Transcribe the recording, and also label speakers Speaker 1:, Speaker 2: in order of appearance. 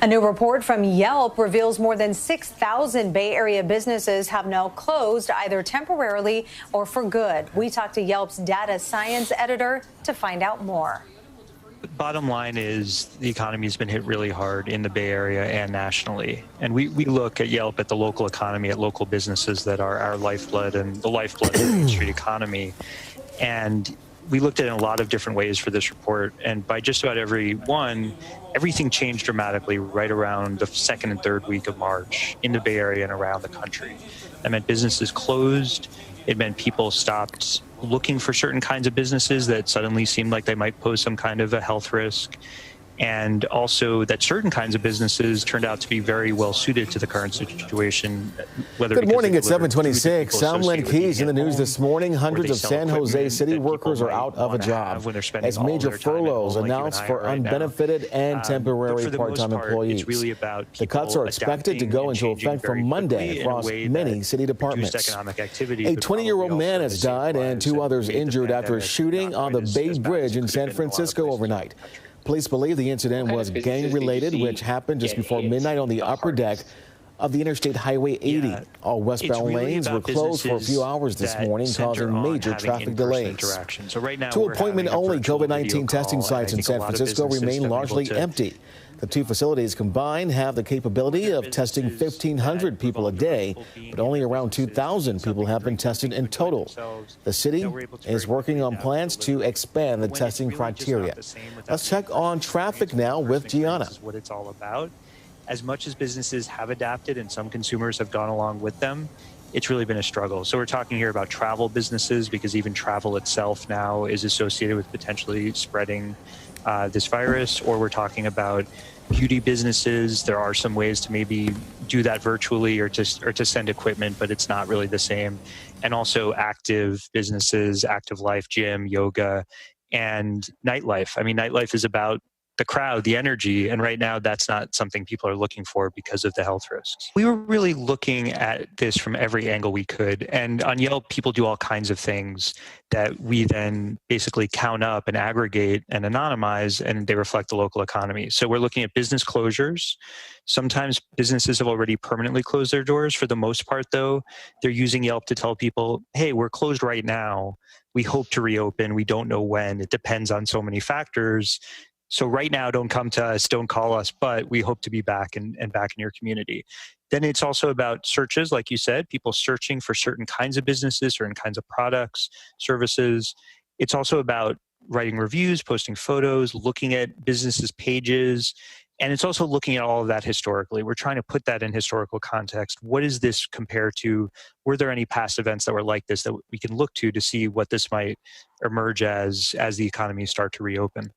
Speaker 1: A new report from Yelp reveals more than 6,000 Bay Area businesses have now closed either temporarily or for good. We talked to Yelp's data science editor to find out more.
Speaker 2: The bottom line is the economy has been hit really hard in the Bay Area and nationally. And we look at Yelp, at the local economy, at local businesses that are our lifeblood and the lifeblood of the Main Street economy. And we looked at it in a lot of different ways for this report. And by just about every one, everything changed dramatically right around the second and third week of March in the Bay Area and around the country. That meant businesses closed. It meant people stopped looking for certain kinds of businesses that suddenly seemed like they might pose some kind of a health risk. And also that certain kinds of businesses turned out to be very well suited to the current situation.
Speaker 3: Good morning at 7:26. I'm Len Keys in the news this morning. Hundreds of San Jose city workers are out of a job as major furloughs announced for unbenefited and temporary part-time employees. The cuts are expected to go into effect from Monday across many city departments. A 20-year-old man has died and two others injured after a shooting on the Bay Bridge in San Francisco overnight. Police believe the incident was gang-related, which happened just before midnight on the upper deck of the Interstate Highway 80. All westbound lanes were closed for a few hours this morning, causing major traffic delays. Two appointment-only COVID-19 testing sites in San Francisco remain largely empty. The two facilities combined have the capability of testing 1,500 people a day, but only around 2,000 people have been tested in total. The city is working on plans to expand the testing criteria. Let's check on traffic now with Gianna.
Speaker 2: What it's all about. As much as businesses have adapted and some consumers have gone along with them, it's really been a struggle. So we're talking here about travel businesses, because even travel itself now is associated with potentially spreading this virus. Or we're talking about beauty businesses. There are some ways to maybe do that virtually or to send equipment, but it's not really the same. And also active businesses, active life, gym, yoga, and nightlife. I mean, nightlife is about the crowd, the energy, and right now that's not something people are looking for because of the health risks. We were really looking at this from every angle we could, and on Yelp, people do all kinds of things that we then basically count up and aggregate and anonymize, and they reflect the local economy. So we're looking at business closures. Sometimes businesses have already permanently closed their doors. For the most part, though, they're using Yelp to tell people, hey, we're closed right now. We hope to reopen. We don't know when. It depends on so many factors. So right now, don't come to us, don't call us, but we hope to be back and back in your community. Then it's also about searches, like you said, people searching for certain kinds of businesses, certain kinds of products, services. It's also about writing reviews, posting photos, looking at businesses' pages. And it's also looking at all of that historically. We're trying to put that in historical context. What does this compare to? Were there any past events that were like this that we can look to see what this might emerge as the economies start to reopen?